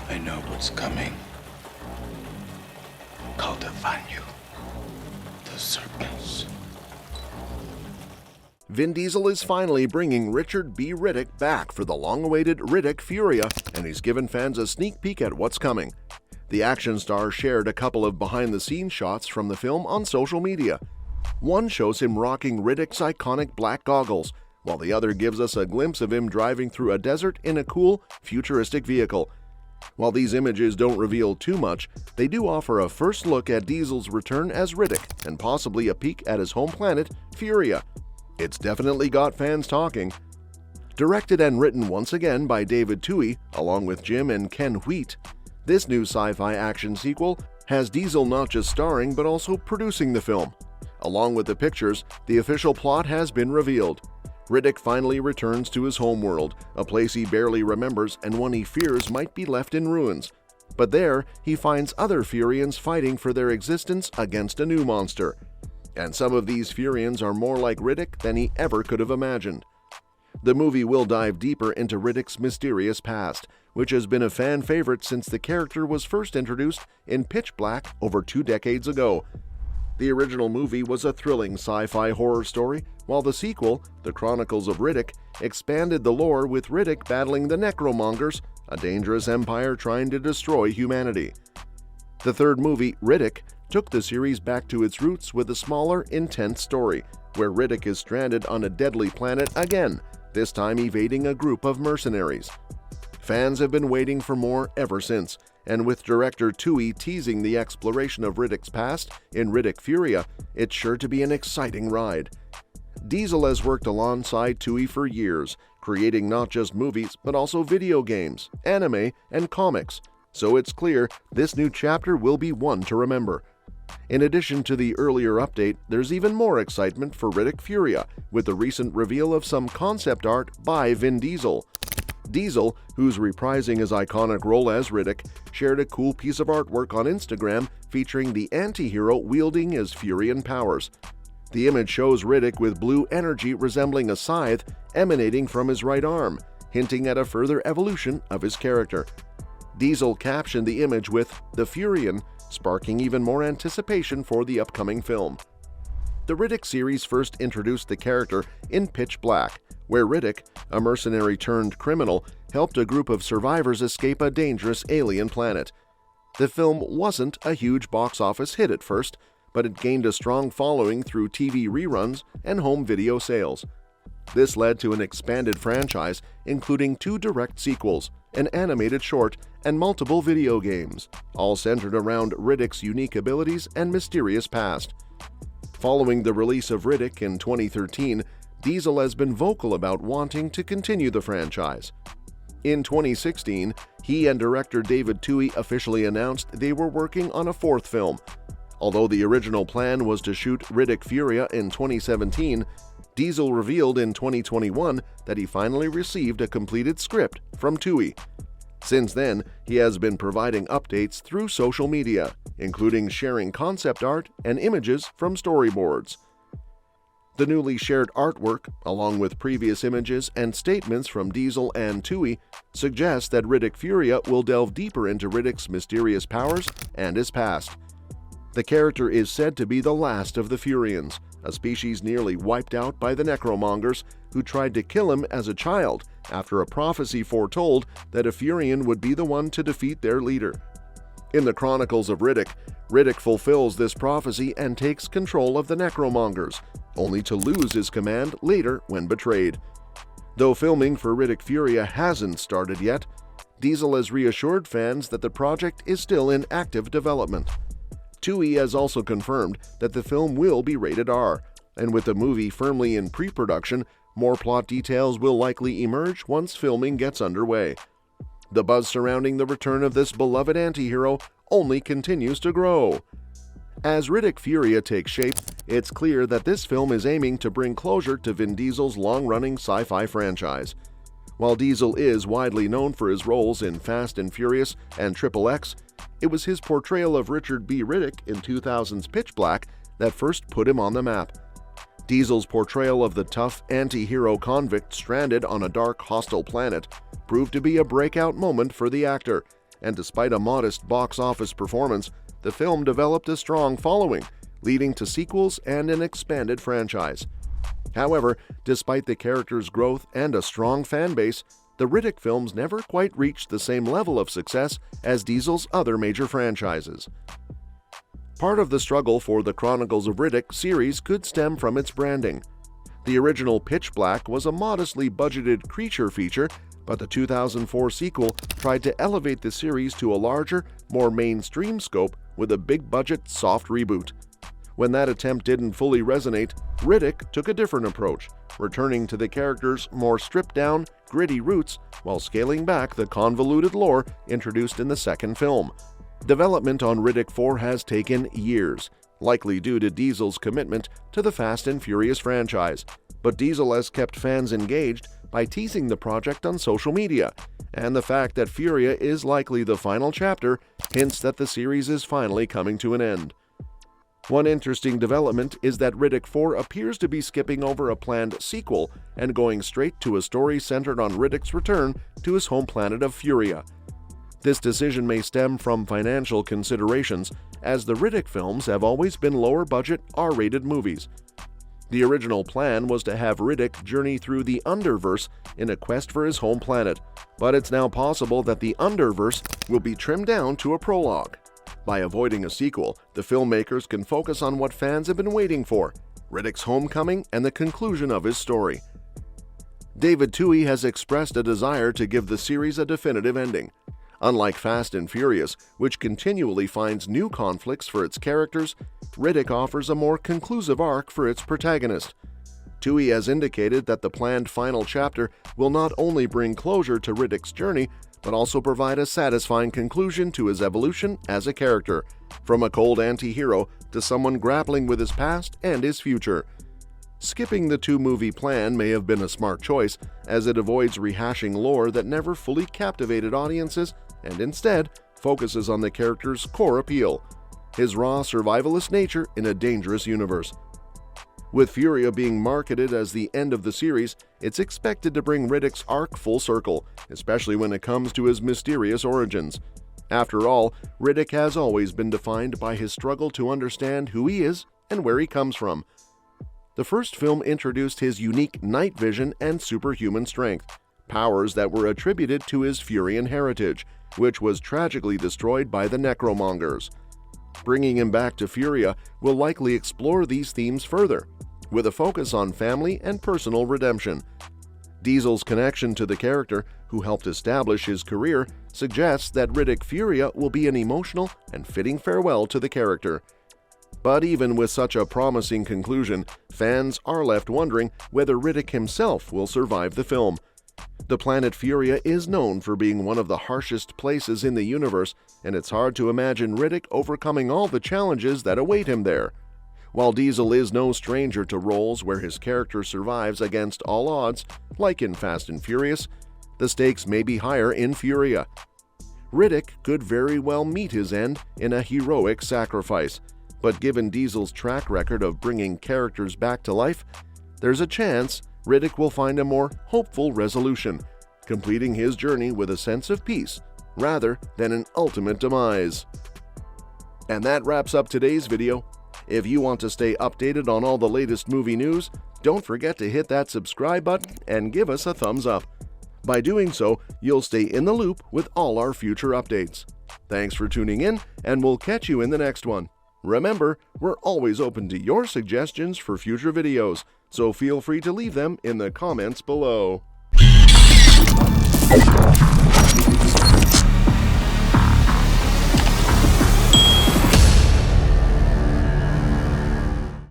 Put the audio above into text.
I know what's coming. Cultivanu, the serpents. Vin Diesel is finally bringing Richard B. Riddick back for the long-awaited Riddick Furya, and he's given fans a sneak peek at what's coming. The action star shared a couple of behind-the-scenes shots from the film on social media. One shows him rocking Riddick's iconic black goggles, while the other gives us a glimpse of him driving through a desert in a cool, futuristic vehicle. While these images don't reveal too much, they do offer a first look at Diesel's return as Riddick and possibly a peek at his home planet, Furya. It's definitely got fans talking. Directed and written once again by David Twohy, along with Jim and Ken Wheat, this new sci-fi action sequel has Diesel not just starring but also producing the film. Along with the pictures, the official plot has been revealed. Riddick finally returns to his homeworld, a place he barely remembers and one he fears might be left in ruins. But there, he finds other Furyans fighting for their existence against a new monster. And some of these Furyans are more like Riddick than he ever could have imagined. The movie will dive deeper into Riddick's mysterious past, which has been a fan favorite since the character was first introduced in Pitch Black over 2 decades ago. The original movie was a thrilling sci-fi horror story, while the sequel, The Chronicles of Riddick, expanded the lore with Riddick battling the Necromongers, a dangerous empire trying to destroy humanity. The third movie, Riddick, took the series back to its roots with a smaller, intense story, where Riddick is stranded on a deadly planet again, this time evading a group of mercenaries. Fans have been waiting for more ever since, and with director Twohy teasing the exploration of Riddick's past in Riddick Furya, it's sure to be an exciting ride. Diesel has worked alongside Twohy for years, creating not just movies but also video games, anime, and comics, so it's clear this new chapter will be one to remember. In addition to the earlier update, there's even more excitement for Riddick Furya with the recent reveal of some concept art by Vin Diesel. Diesel, who's reprising his iconic role as Riddick, shared a cool piece of artwork on Instagram featuring the anti-hero wielding his Furyan powers. The image shows Riddick with blue energy resembling a scythe emanating from his right arm, hinting at a further evolution of his character. Diesel captioned the image with "The Furyan," sparking even more anticipation for the upcoming film. The Riddick series first introduced the character in Pitch Black, where Riddick, a mercenary turned criminal, helped a group of survivors escape a dangerous alien planet. The film wasn't a huge box office hit at first, but it gained a strong following through TV reruns and home video sales. This led to an expanded franchise, including 2 direct sequels, an animated short, and multiple video games, all centered around Riddick's unique abilities and mysterious past. Following the release of Riddick in 2013, Diesel has been vocal about wanting to continue the franchise. In 2016, he and director David Twohy officially announced they were working on a 4th film. Although the original plan was to shoot Riddick Furya in 2017, Diesel revealed in 2021 that he finally received a completed script from Twohy. Since then, he has been providing updates through social media, including sharing concept art and images from storyboards. The newly shared artwork, along with previous images and statements from Diesel and Twohy, suggests that Riddick Furya will delve deeper into Riddick's mysterious powers and his past. The character is said to be the last of the Furyans, a species nearly wiped out by the Necromongers, who tried to kill him as a child after a prophecy foretold that a Furyan would be the one to defeat their leader. In the Chronicles of Riddick, Riddick fulfills this prophecy and takes control of the Necromongers, only to lose his command later when betrayed. Though filming for Riddick Furya hasn't started yet, Diesel has reassured fans that the project is still in active development. Twohy has also confirmed that the film will be rated R, and with the movie firmly in pre-production, more plot details will likely emerge once filming gets underway. The buzz surrounding the return of this beloved anti-hero only continues to grow. As Riddick Furya takes shape, it's clear that this film is aiming to bring closure to Vin Diesel's long-running sci-fi franchise. While Diesel is widely known for his roles in Fast and Furious and XXX, it was his portrayal of Richard B. Riddick in 2000's Pitch Black that first put him on the map. Diesel's portrayal of the tough anti-hero convict stranded on a dark, hostile planet proved to be a breakout moment for the actor, and despite a modest box office performance, the film developed a strong following, leading to sequels and an expanded franchise. However, despite the character's growth and a strong fan base, the Riddick films never quite reached the same level of success as Diesel's other major franchises. Part of the struggle for the Chronicles of Riddick series could stem from its branding. The original Pitch Black was a modestly budgeted creature feature, but the 2004 sequel tried to elevate the series to a larger, more mainstream scope with a big-budget soft reboot. When that attempt didn't fully resonate, Riddick took a different approach, returning to the character's more stripped-down, gritty roots while scaling back the convoluted lore introduced in the second film. Development on Riddick 4 has taken years, likely due to Diesel's commitment to the Fast and Furious franchise, but Diesel has kept fans engaged by teasing the project on social media, and the fact that Furya is likely the final chapter hints that the series is finally coming to an end. One interesting development is that Riddick 4 appears to be skipping over a planned sequel and going straight to a story centered on Riddick's return to his home planet of Furya. This decision may stem from financial considerations, as the Riddick films have always been lower-budget, R-rated movies. The original plan was to have Riddick journey through the Underverse in a quest for his home planet, but it's now possible that the Underverse will be trimmed down to a prologue. By avoiding a sequel, the filmmakers can focus on what fans have been waiting for: Riddick's homecoming and the conclusion of his story. David Twohy has expressed a desire to give the series a definitive ending. Unlike Fast and Furious, which continually finds new conflicts for its characters, Riddick offers a more conclusive arc for its protagonist. Twohy has indicated that the planned final chapter will not only bring closure to Riddick's journey, but also provide a satisfying conclusion to his evolution as a character, from a cold anti-hero to someone grappling with his past and his future. Skipping the two-movie plan may have been a smart choice, as it avoids rehashing lore that never fully captivated audiences and instead focuses on the character's core appeal: his raw survivalist nature in a dangerous universe. With Furya being marketed as the end of the series, it's expected to bring Riddick's arc full circle, especially when it comes to his mysterious origins. After all, Riddick has always been defined by his struggle to understand who he is and where he comes from. The first film introduced his unique night vision and superhuman strength, powers that were attributed to his Furian heritage, which was tragically destroyed by the Necromongers. Bringing him back to Furya will likely explore these themes further, with a focus on family and personal redemption. Diesel's connection to the character, who helped establish his career, suggests that Riddick Furya will be an emotional and fitting farewell to the character. But even with such a promising conclusion, fans are left wondering whether Riddick himself will survive the film. The planet Furya is known for being one of the harshest places in the universe, and it's hard to imagine Riddick overcoming all the challenges that await him there. While Diesel is no stranger to roles where his character survives against all odds, like in Fast and Furious, the stakes may be higher in Furya. Riddick could very well meet his end in a heroic sacrifice, but given Diesel's track record of bringing characters back to life, there's a chance Riddick will find a more hopeful resolution, completing his journey with a sense of peace rather than an ultimate demise. And that wraps up today's video. If you want to stay updated on all the latest movie news, don't forget to hit that subscribe button and give us a thumbs up. By doing so, you'll stay in the loop with all our future updates. Thanks for tuning in, and we'll catch you in the next one. Remember, we're always open to your suggestions for future videos, so feel free to leave them in the comments below.